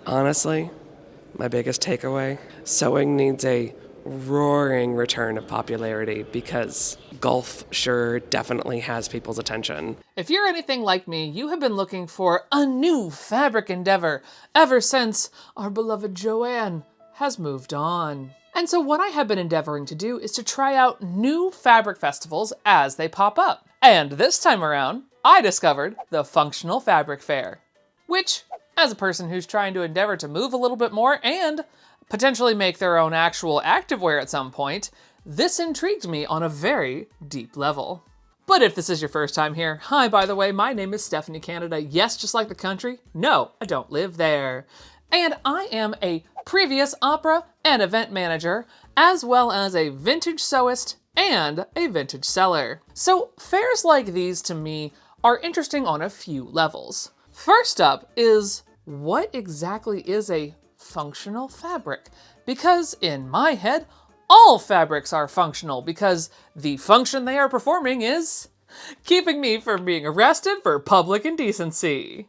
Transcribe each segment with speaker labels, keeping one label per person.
Speaker 1: Honestly, my biggest takeaway, sewing needs a roaring return of popularity because golf sure definitely has people's attention.
Speaker 2: If you're anything like me, you have been looking for a new fabric endeavor ever since our beloved Joanne has moved on. And so what I have been endeavoring to do is to try out new fabric festivals as they pop up. And this time around, I discovered the Functional Fabric Fair, which, as a person who's trying to endeavor to move a little bit more and potentially make their own actual activewear at some point, this intrigued me on a very deep level. But if this is your first time here, hi, by the way, my name is Stephanie Canada. Yes, just like the country. No, I don't live there. And I am a previous opera and event manager, as well as a vintage sewist and a vintage seller. So fairs like these to me are interesting on a few levels. First up is, what exactly is a functional fabric? Because in my head, all fabrics are functional because the function they are performing is keeping me from being arrested for public indecency.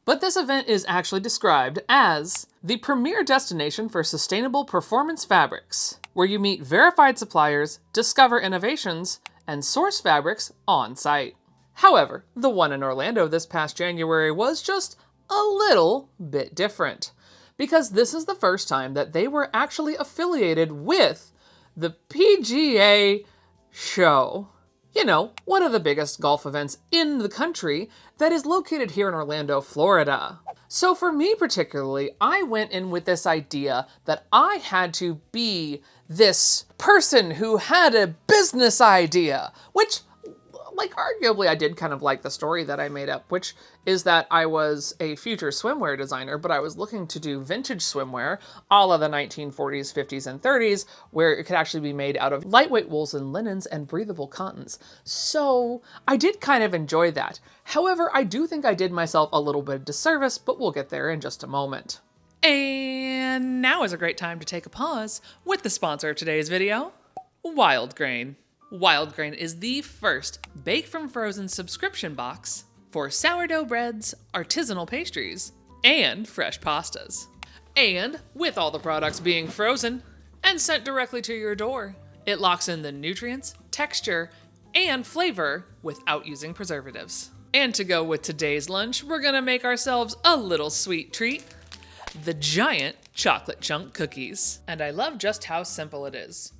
Speaker 2: But this event is actually described as the premier destination for sustainable performance fabrics, where you meet verified suppliers, discover innovations, and source fabrics on site. However, the one in Orlando this past January was just a little bit different, because this is the first time that they were actually affiliated with the PGA Show. You know, one of the biggest golf events in the country that is located here in Orlando, Florida. So for me particularly, I went in with this idea that I had to be this person who had a business idea, which, like, arguably I did kind of like the story that I made up, which is that I was a future swimwear designer, but I was looking to do vintage swimwear, a la the 1940s, 50s, and 30s, where it could actually be made out of lightweight wools and linens and breathable cottons. So I did kind of enjoy that. However, I do think I did myself a little bit of disservice, but we'll get there in just a moment. And now is a great time to take a pause with the sponsor of today's video, Wild Grain. Wild Grain is the first Bake from Frozen subscription box for sourdough breads, artisanal pastries, and fresh pastas. And with all the products being frozen and sent directly to your door, it locks in the nutrients, texture, and flavor without using preservatives. And to go with today's lunch, we're gonna make ourselves a little sweet treat, the giant chocolate chunk cookies. And I love just how simple it is.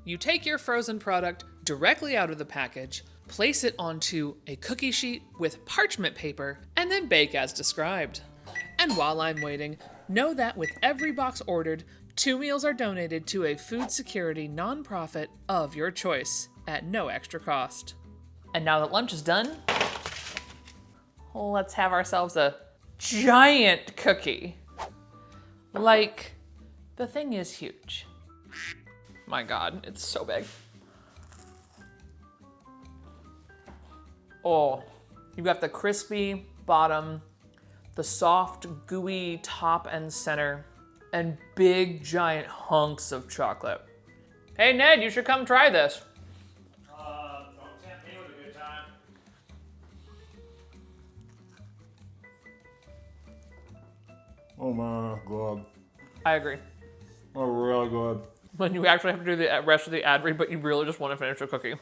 Speaker 2: You take your frozen product directly out of the package, place it onto a cookie sheet with parchment paper, and then bake as described. And while I'm waiting, know that with every box ordered, 2 meals are donated to a food security nonprofit of your choice at no extra cost. And now that lunch is done, let's have ourselves a giant cookie. Like, the thing is huge. My God, it's so big. Oh, you got the crispy bottom, the soft, gooey top and center, and big, giant hunks of chocolate. Hey, Ned, you should come try this.
Speaker 3: Don't tempt me with a good time. Oh my God.
Speaker 2: I agree.
Speaker 3: Oh, really good.
Speaker 2: When you actually have to do the rest of the ad read, but you really just want to finish the cookie.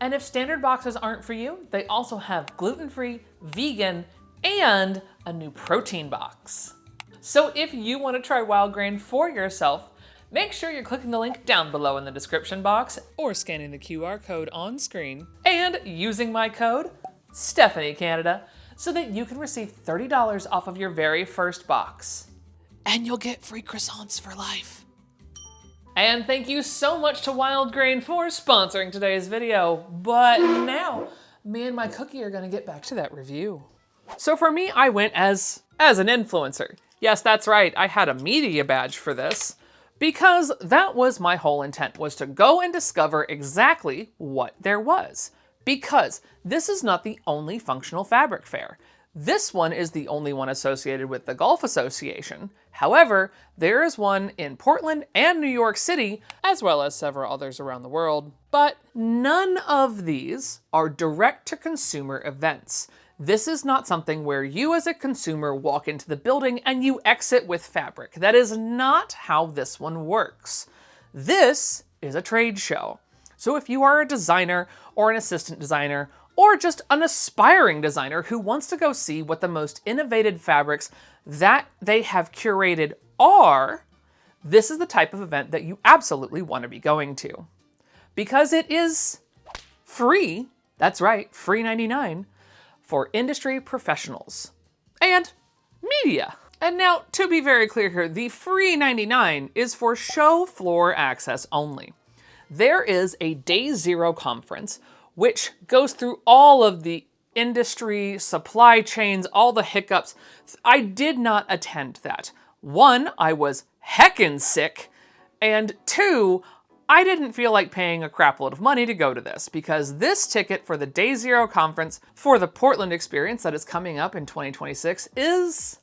Speaker 2: And if standard boxes aren't for you, they also have gluten-free, vegan, and a new protein box. So if you want to try Wild Grain for yourself, make sure you're clicking the link down below in the description box or scanning the QR code on screen and using my code, Stephanie Canada, so that you can receive $30 off of your very first box. And you'll get free croissants for life. And thank you so much to Wild Grain for sponsoring today's video. But now, me and my cookie are gonna get back to that review. So for me, I went as an influencer. Yes, that's right, I had a media badge for this, because that was my whole intent, was to go and discover exactly what there was. Because this is not the only functional fabric fair. This one is the only one associated with the Golf Association. However, there is one in Portland and New York City, as well as several others around the world. But none of these are direct-to-consumer events. This is not something where you as a consumer walk into the building and you exit with fabric. That is not how this one works. This is a trade show. So if you are a designer or an assistant designer or just an aspiring designer who wants to go see what the most innovative fabrics that they have curated are, this is the type of event that you absolutely want to be going to. Because it is free, that's right, free 99, for industry professionals and media. And now, to be very clear here, the free 99 is for show floor access only. There is a Day Zero conference, which goes through all of the industry, supply chains, all the hiccups. I did not attend that. One, I was heckin' sick, and two, I didn't feel like paying a crap load of money to go to this, because this ticket for the Day Zero conference for the Portland experience that is coming up in 2026 is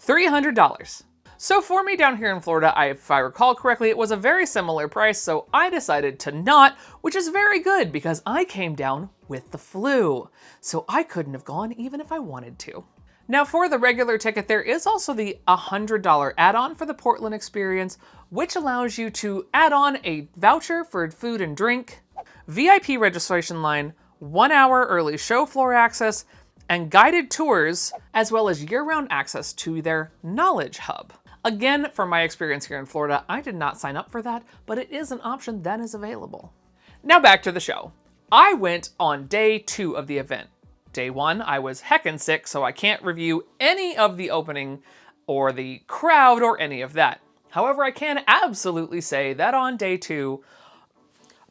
Speaker 2: $300. So for me down here in Florida, if I recall correctly, it was a very similar price, so I decided to not, which is very good because I came down with the flu. So I couldn't have gone even if I wanted to. Now for the regular ticket, there is also the $100 add-on for the Portland experience, which allows you to add on a voucher for food and drink, VIP registration line, 1 hour early show floor access, and guided tours, as well as year-round access to their Knowledge Hub. Again, from my experience here in Florida, I did not sign up for that, but it is an option that is available. Now back to the show. I went on day 2 of the event. Day 1, I was heckin' sick, so I can't review any of the opening or the crowd or any of that. However, I can absolutely say that on day 2,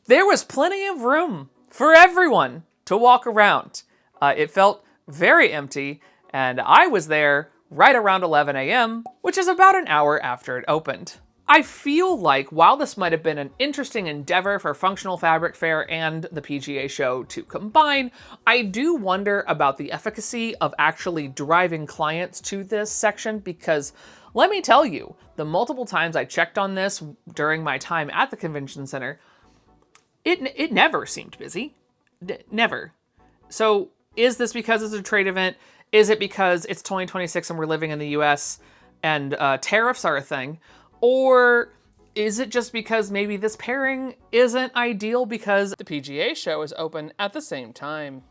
Speaker 2: there was plenty of room for everyone to walk around. It felt very empty, and I was there right around 11 a.m., which is about an hour after it opened. I feel like while this might have been an interesting endeavor for Functional Fabric Fair and the PGA show to combine, I do wonder about the efficacy of actually driving clients to this section, because let me tell you, the multiple times I checked on this during my time at the convention center, it never seemed busy. Never. So is this because it's a trade event? Is it because it's 2026 and we're living in the US and tariffs are a thing? Or is it just because maybe this pairing isn't ideal because the PGA show is open at the same time?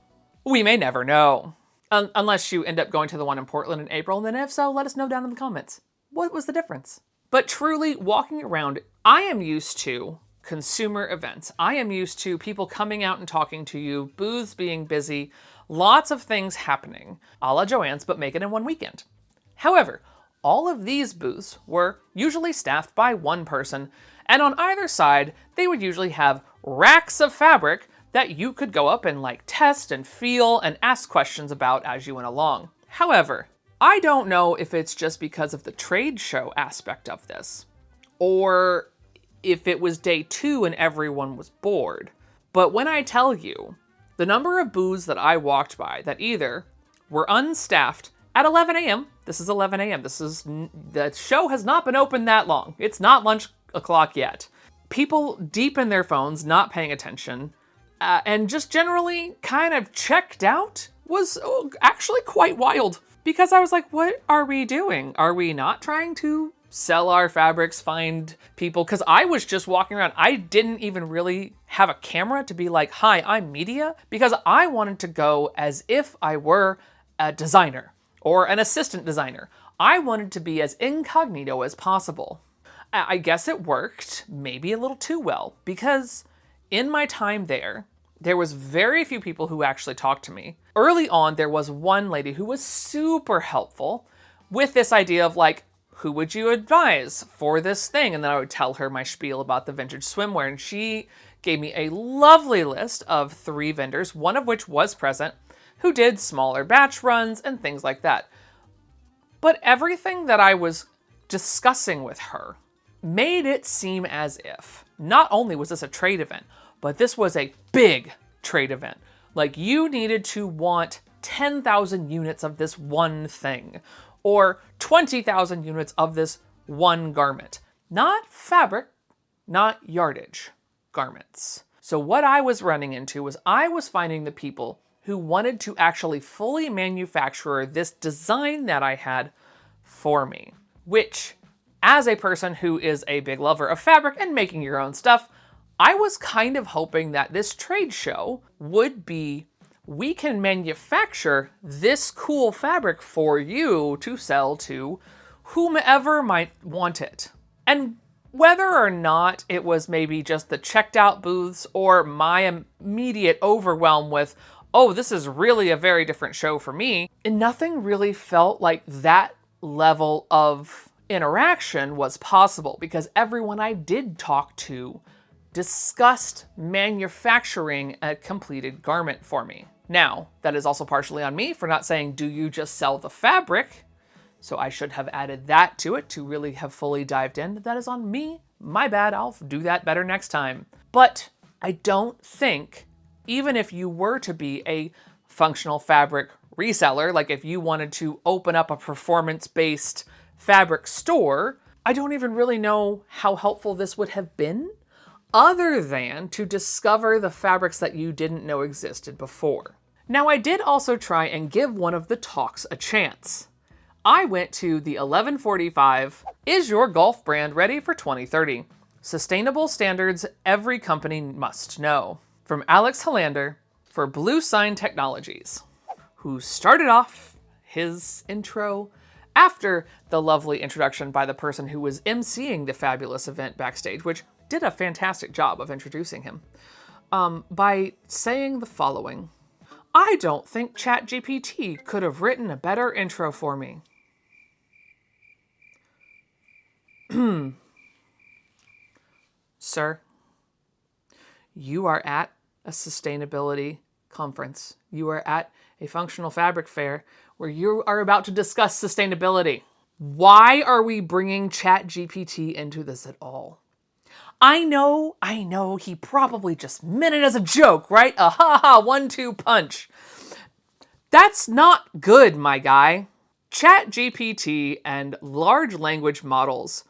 Speaker 2: We may never know. Unless you end up going to the one in Portland in April, and then if so, let us know down in the comments. What was the difference? But truly, walking around, I am used to consumer events. I am used to people coming out and talking to you, booths being busy, lots of things happening, a la Joann's, but make it in one weekend. However, all of these booths were usually staffed by one person, and on either side, they would usually have racks of fabric that you could go up and test and feel and ask questions about as you went along. However, I don't know if it's just because of the trade show aspect of this, or if it was day 2 and everyone was bored. But when I tell you, the number of booths that I walked by that either were unstaffed at 11 a.m., this is 11 a.m., the show has not been open that long. It's not lunch o'clock yet. People deep in their phones, not paying attention, and just generally kind of checked out was actually quite wild. Because I was like, what are we doing? Are we not trying to sell our fabrics, find people? Because I was just walking around. I didn't even really have a camera to be like, hi, I'm media. Because I wanted to go as if I were a designer or an assistant designer. I wanted to be as incognito as possible. I guess it worked maybe a little too well, because in my time there was very few people who actually talked to me. Early on, there was one lady who was super helpful with this idea of who would you advise for this thing? And then I would tell her my spiel about the vintage swimwear, and she gave me a lovely list of 3 vendors, one of which was present, who did smaller batch runs and things like that. But everything that I was discussing with her made it seem as if not only was this a trade event, but this was a big trade event. You needed to want 10,000 units of this one thing, or 20,000 units of this one garment. Not fabric, not yardage, garments. So what I was running into was I was finding the people who wanted to actually fully manufacture this design that I had for me, which, as a person who is a big lover of fabric and making your own stuff, I was kind of hoping that this trade show would be, we can manufacture this cool fabric for you to sell to whomever might want it. And whether or not it was maybe just the checked out booths or my immediate overwhelm with, oh, this is really a very different show for me, and nothing really felt like that level of interaction was possible because everyone I did talk to discussed manufacturing a completed garment for me. Now, that is also partially on me for not saying, do you just sell the fabric? So I should have added that to it to really have fully dived in. That is on me. My bad. I'll do that better next time. But I don't think, even if you were to be a functional fabric reseller, like if you wanted to open up a performance-based fabric store, I don't even really know how helpful this would have been, other than to discover the fabrics that you didn't know existed before. Now, I did also try and give one of the talks a chance. I went to the 1145, Is Your Golf Brand Ready for 2030? Sustainable Standards Every Company Must Know, from Alex Hollander for Blue Sign Technologies, who started off his intro after the lovely introduction by the person who was emceeing the fabulous event backstage, which did a fantastic job of introducing him, by saying the following: I don't think ChatGPT could have written a better intro for me. Sir, you are at a sustainability conference. You are at a functional fabric fair where you are about to discuss sustainability. Why are we bringing ChatGPT into this at all? I know, he probably just meant it as a joke, right? A ha-ha, 1-2 punch. That's not good, my guy. ChatGPT and large language models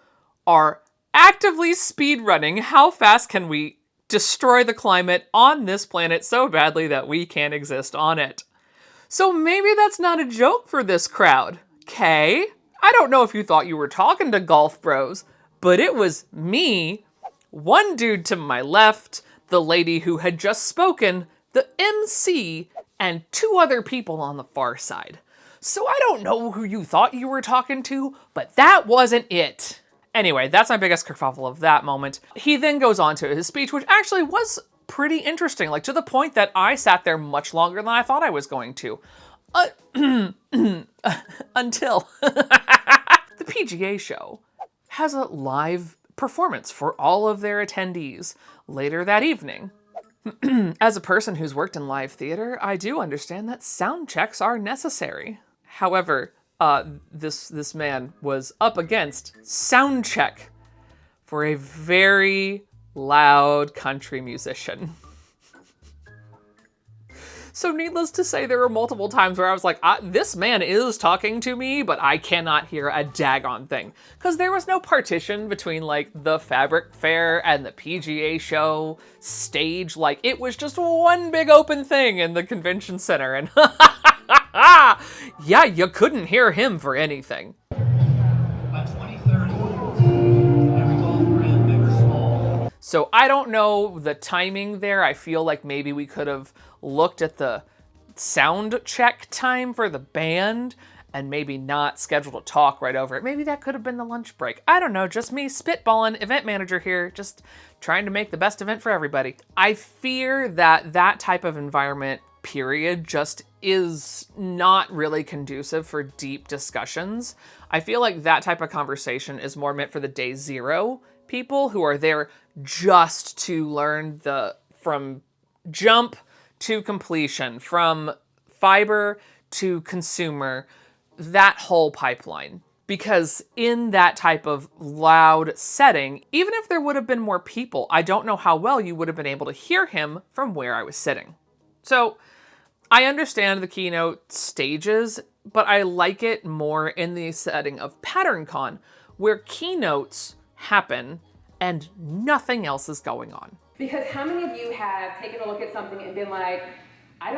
Speaker 2: are actively speedrunning how fast can we destroy the climate on this planet so badly that we can't exist on it. So maybe that's not a joke for this crowd, okay? I don't know if you thought you were talking to golf bros, but it was me, one dude to my left, the lady who had just spoken, the MC, and 2 other people on the far side. So I don't know who you thought you were talking to, but that wasn't it. Anyway, that's my biggest kerfuffle of that moment. He then goes on to his speech, which actually was pretty interesting, like to the point that I sat there much longer than I thought I was going to. Until the PGA show has a live performance for all of their attendees later that evening. As a person who's worked in live theater, I do understand that sound checks are necessary. However, this man was up against sound check for a very loud country musician. So needless to say, there were multiple times where I was like, this man is talking to me, but I cannot hear a daggone thing. Because there was no partition between like the fabric fair and the PGA show stage. Like it was just one big open thing in the convention center. And yeah, you couldn't hear him for anything.
Speaker 4: By 2030, every golf brand, big or small.
Speaker 2: So I don't know the timing there. I feel like maybe we could have looked at the sound check time for the band and maybe not scheduled a talk right over it. Maybe that could have been the lunch break. I don't know, just me spitballing, event manager here, just trying to make the best event for everybody. I fear that that type of environment, period, just is not really conducive for deep discussions. I feel like that type of conversation is more meant for the day zero people who are there just to learn from jump to completion, from fiber to consumer, that whole pipeline. Because in that type of loud setting, even if there would have been more people, I don't know how well you would have been able to hear him from where I was sitting. So I understand the keynote stages, but I like it more in the setting of PatternCon, where keynotes happen and nothing else is going on.
Speaker 5: Because how many of you have taken a look at something and been like, I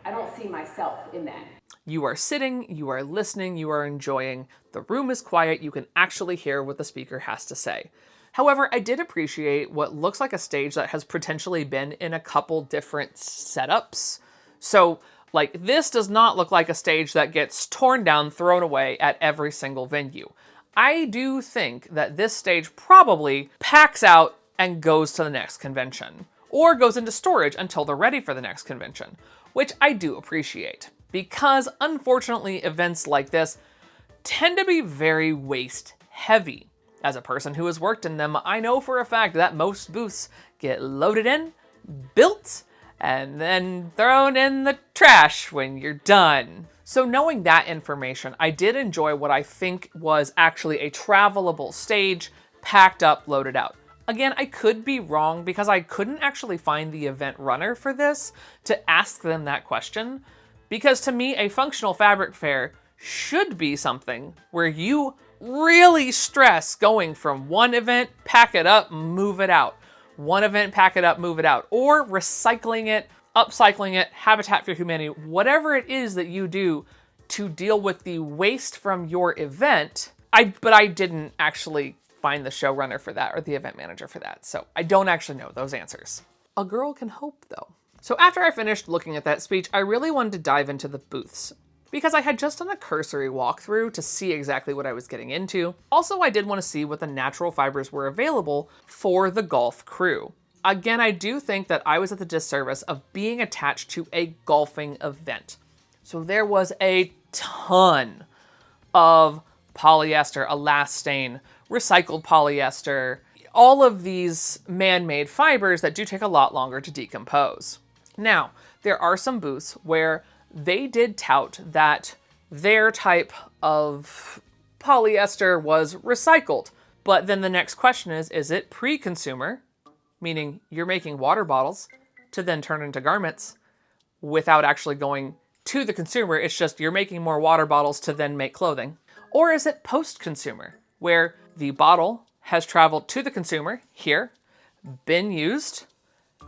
Speaker 5: I don't see myself in that.
Speaker 2: You are sitting, you are listening, you are enjoying. The room is quiet, you can actually hear what the speaker has to say. However, I did appreciate what looks like a stage that has potentially been in a couple different setups. So, like, this does not look like a stage that gets torn down, thrown away at every single venue. I do think that this stage probably packs out and goes to the next convention, or goes into storage until they're ready for the next convention, which I do appreciate, because unfortunately events like this tend to be very waste heavy. As a person who has worked in them, I know for a fact that most booths get loaded in, built, and then thrown in the trash when you're done. So knowing that information, I did enjoy what I think was actually a travelable stage, packed up, loaded out. Again, I could be wrong because I couldn't actually find the event runner for this to ask them that question. Because to me, a functional fabric fair should be something where you really stress going from one event, pack it up, move it out. One event, pack it up, move it out. Or recycling it, upcycling it, Habitat for Humanity, whatever it is that you do to deal with the waste from your event. But I didn't actually find the showrunner for that or the event manager for that. So I don't actually know those answers. A girl can hope though. So after I finished looking at that speech, I really wanted to dive into the booths, because I had just done a cursory walkthrough to see exactly what I was getting into. Also, I did want to see what the natural fibers were available for the golf crew. Again, I do think that I was at the disservice of being attached to a golfing event. So there was a ton of polyester, elastane, recycled polyester, all of these man-made fibers that do take a lot longer to decompose. Now, there are some booths where they did tout that their type of polyester was recycled. But then the next question is it pre-consumer, meaning you're making water bottles to then turn into garments without actually going to the consumer? It's just you're making more water bottles to then make clothing. Or is it post-consumer, where the bottle has traveled to the consumer here, been used,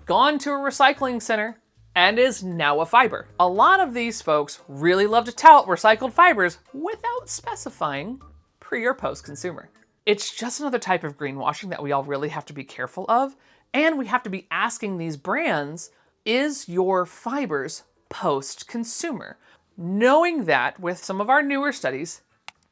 Speaker 2: gone to a recycling center, and is now a fiber? A lot of these folks really love to tout recycled fibers without specifying pre or post-consumer. It's just another type of greenwashing that we all really have to be careful of, and we have to be asking these brands, is your fibers post-consumer? Knowing that with some of our newer studies,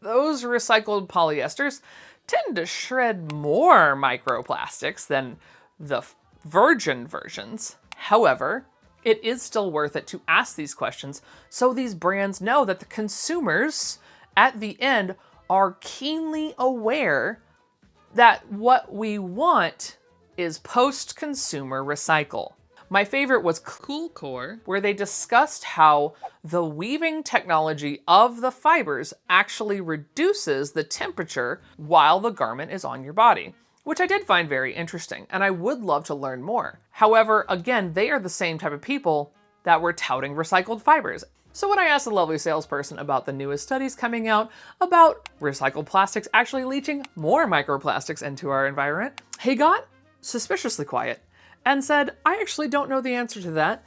Speaker 2: those recycled polyesters tend to shred more microplastics than the virgin versions. However, it is still worth it to ask these questions so these brands know that the consumers at the end are keenly aware that what we want is post-consumer recycle. My favorite was Cool Core, where they discussed how the weaving technology of the fibers actually reduces the temperature while the garment is on your body, which I did find very interesting, and I would love to learn more. However, again, they are the same type of people that were touting recycled fibers. So when I asked the lovely salesperson about the newest studies coming out about recycled plastics actually leaching more microplastics into our environment, he got suspiciously quiet and said, I actually don't know the answer to that.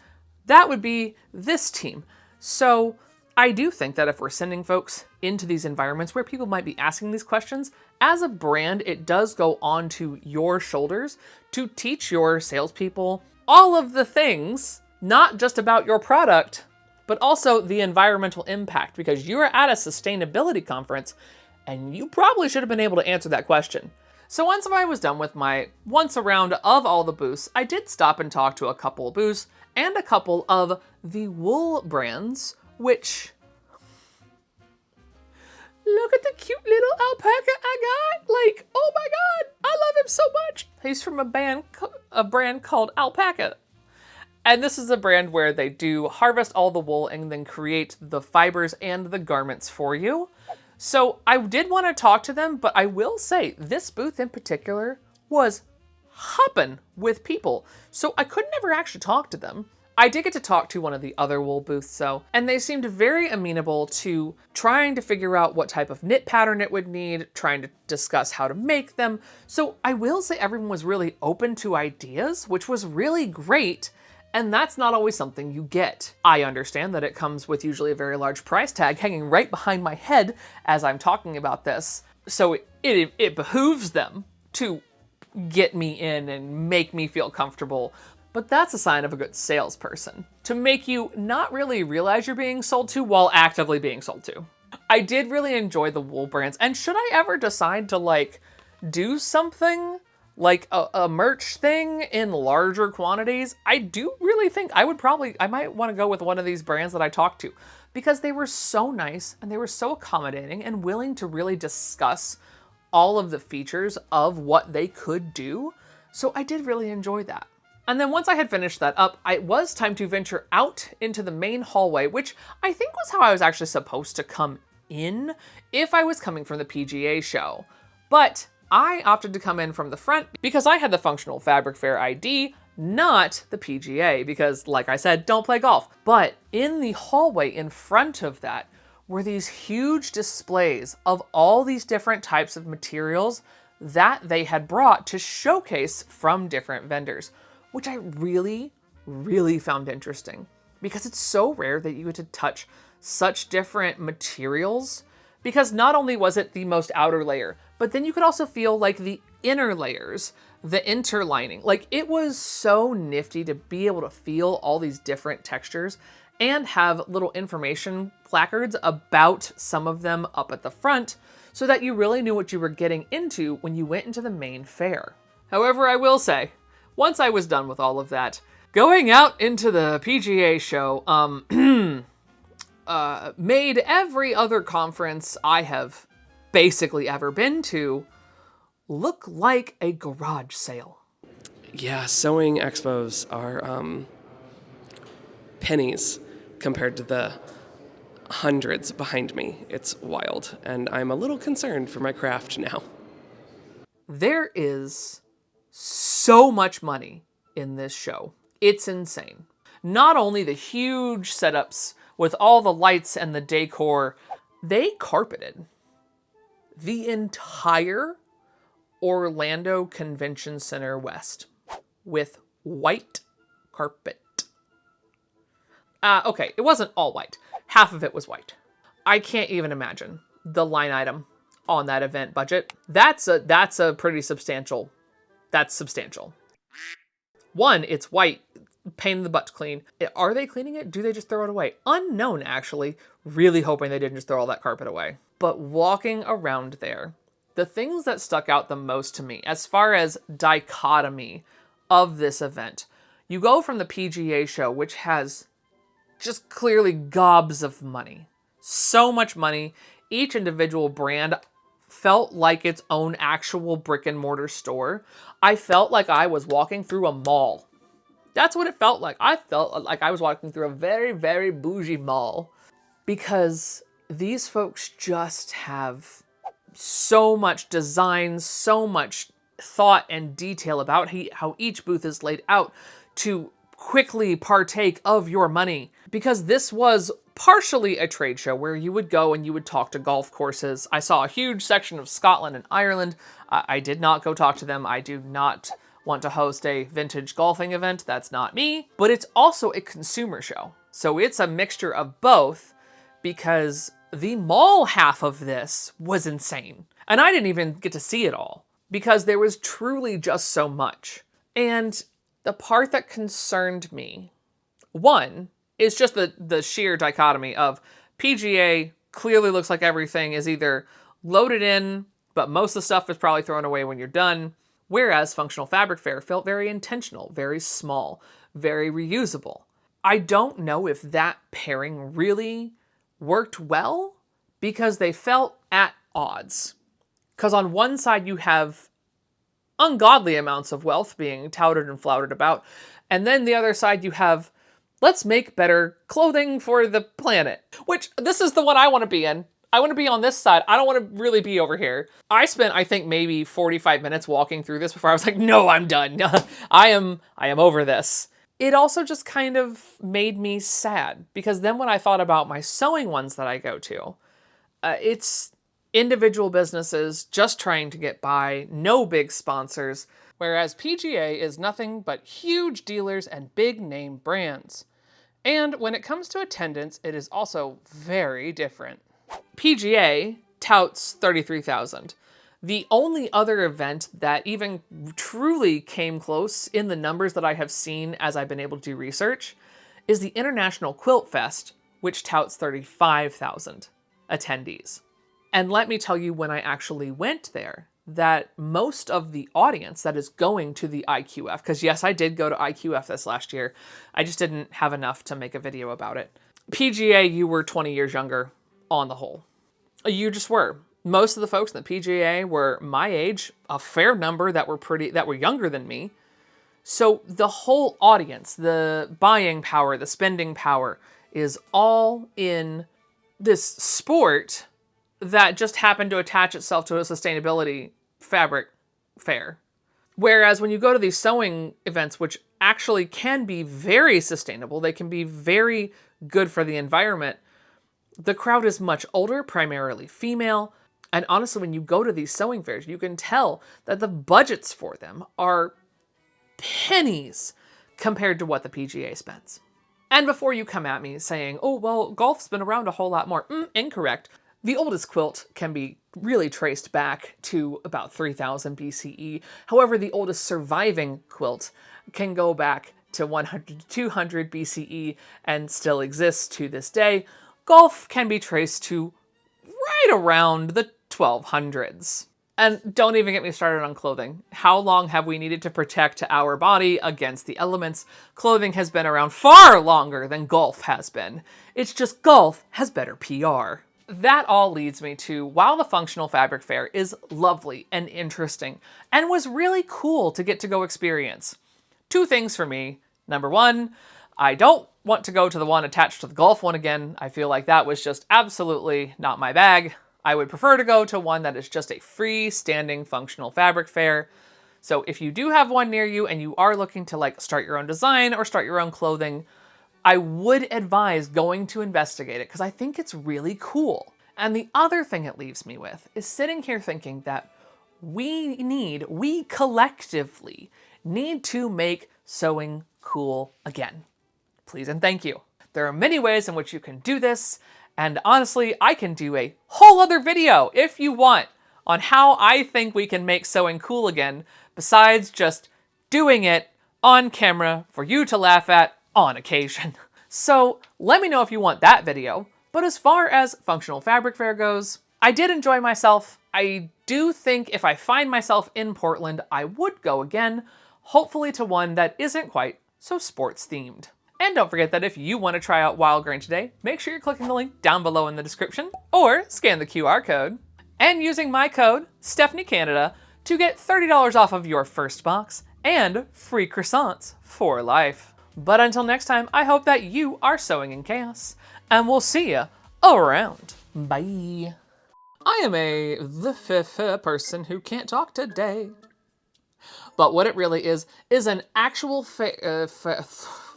Speaker 2: That would be this team. So I do think that if we're sending folks into these environments where people might be asking these questions, as a brand, it does go onto your shoulders to teach your salespeople all of the things, not just about your product, but also the environmental impact, because you're at a sustainability conference and you probably should have been able to answer that question. So once I was done with my once around of all the booths, I did stop and talk to a couple of booths and a couple of the wool brands, which, look at the cute little alpaca I got. Like, oh my God, I love him so much. He's from a brand called Alpaca. And this is a brand where they do harvest all the wool and then create the fibers and the garments for you. So I did want to talk to them, but I will say this booth in particular was hopping with people. So I could never actually talk to them. I did get to talk to one of the other wool booths though, and they seemed very amenable to trying to figure out what type of knit pattern it would need, trying to discuss how to make them. So I will say everyone was really open to ideas, which was really great. And that's not always something you get. I understand that it comes with usually a very large price tag hanging right behind my head as I'm talking about this. So it behooves them to get me in and make me feel comfortable. But that's a sign of a good salesperson, to make you not really realize you're being sold to while actively being sold to. I did really enjoy the wool brands, and should I ever decide to like do something like a merch thing in larger quantities, I do really think I might want to go with one of these brands that I talked to, because they were so nice and they were so accommodating and willing to really discuss all of the features of what they could do. So I did really enjoy that. And then once I had finished that up, it was time to venture out into the main hallway, which I think was how I was actually supposed to come in if I was coming from the PGA show. But I opted to come in from the front because I had the Functional Fabric Fair ID, not the PGA, because like I said, don't play golf. But in the hallway in front of that were these huge displays of all these different types of materials that they had brought to showcase from different vendors, which I really, really found interesting, because it's so rare that you get to touch such different materials, because not only was it the most outer layer, but then you could also feel like the inner layers, the interlining. Like, it was so nifty to be able to feel all these different textures and have little information placards about some of them up at the front so that you really knew what you were getting into when you went into the main fair. However, I will say, once I was done with all of that, going out into the PGA show, made every other conference I have basically ever been to look like a garage sale.
Speaker 1: Yeah, sewing expos are pennies compared to the hundreds behind me. It's wild, and I'm a little concerned for my craft now.
Speaker 2: There is so much money in this show. It's insane. Not only the huge setups with all the lights and the decor, they carpeted the entire Orlando Convention Center West with white carpet. Okay, it wasn't all white. Half of it was white. I can't even imagine the line item on that event budget. That's a pretty substantial. That's substantial. One, it's white, pain in the butt to clean. Are they cleaning it? Do they just throw it away? Unknown, actually. Really hoping they didn't just throw all that carpet away. But walking around there, the things that stuck out the most to me, as far as dichotomy of this event, you go from the PGA show, which has just clearly gobs of money. So much money. Each individual brand felt like its own actual brick and mortar store. I felt like I was walking through a mall. That's what it felt like. I felt like I was walking through a very, very bougie mall, because these folks just have so much design, so much thought and detail about how each booth is laid out to quickly partake of your money. Because this was partially a trade show where you would go and you would talk to golf courses. I saw a huge section of Scotland and Ireland. I did not go talk to them. I do not want to host a vintage golfing event. That's not me. But it's also a consumer show. So it's a mixture of both, because the mall half of this was insane. And I didn't even get to see it all because there was truly just so much. And the part that concerned me, one, is just the sheer dichotomy of PGA clearly looks like everything is either loaded in, but most of the stuff is probably thrown away when you're done. Whereas Functional Fabric Fair felt very intentional, very small, very reusable. I don't know if that pairing really worked well, because they felt at odds. Because on one side you have ungodly amounts of wealth being touted and flouted about, and then the other side you have, let's make better clothing for the planet. Which, this is the one I want to be in. I want to be on this side. I don't want to really be over here. I spent, I think, maybe 45 minutes walking through this before I was like, no, I'm done. I am over this. It also just kind of made me sad, because then when I thought about my sewing ones that I go to, it's individual businesses just trying to get by, no big sponsors, whereas PGA is nothing but huge dealers and big name brands. And when it comes to attendance, it is also very different. PGA touts 33,000. The only other event that even truly came close in the numbers that I have seen as I've been able to do research is the International Quilt Fest, which touts 35,000 attendees. And let me tell you, when I actually went there, that most of the audience that is going to the IQF, because yes, I did go to IQF this last year, I just didn't have enough to make a video about it. PGA, you were 20 years younger on the whole. You just were. Most of the folks in the PGA were my age, a fair number that were younger than me. So the whole audience, the buying power, the spending power is all in this sport that just happened to attach itself to a sustainability fabric fair. Whereas when you go to these sewing events, which actually can be very sustainable, they can be very good for the environment, the crowd is much older, primarily female. And honestly, when you go to these sewing fairs, you can tell that the budgets for them are pennies compared to what the PGA spends. And before you come at me saying, oh, well, golf's been around a whole lot more. Incorrect. The oldest quilt can be really traced back to about 3000 BCE. However, the oldest surviving quilt can go back to 100 to 200 BCE and still exists to this day. Golf can be traced to right around the 1200s. And don't even get me started on clothing. How long have we needed to protect our body against the elements? Clothing has been around far longer than golf has been. It's just golf has better PR. That all leads me to, while the Functional Fabric Fair is lovely and interesting and was really cool to get to go experience, two things for me. Number one, I don't want to go to the one attached to the golf one again. I feel like that was just absolutely not my bag. I would prefer to go to one that is just a freestanding functional fabric fair. So if you do have one near you and you are looking to start your own design or start your own clothing, I would advise going to investigate it because I think it's really cool. And the other thing it leaves me with is sitting here thinking that we collectively need to make sewing cool again. Please and thank you. There are many ways in which you can do this. And honestly, I can do a whole other video, if you want, on how I think we can make sewing cool again, besides just doing it on camera for you to laugh at on occasion. So let me know if you want that video. But as far as Functional Fabric Fair goes, I did enjoy myself. I do think if I find myself in Portland, I would go again, hopefully to one that isn't quite so sports themed. And don't forget that if you want to try out Wild Grain today, make sure you're clicking the link down below in the description or scan the QR code and using my code, StephanieCanada, to get $30 off of your first box and free croissants for life. But until next time, I hope that you are sewing in chaos and we'll see you around. Bye. I am the person who can't talk today. But what it really is an actual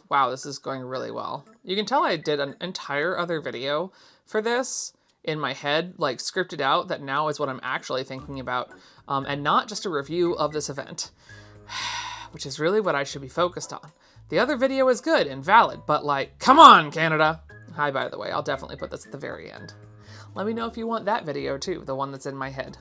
Speaker 2: wow, this is going really well. You can tell I did an entire other video for this in my head, scripted out, that now is what I'm actually thinking about, and not just a review of this event, which is really what I should be focused on. The other video is good and valid, but come on, Canada. Hi, by the way, I'll definitely put this at the very end. Let me know if you want that video too, the one that's in my head.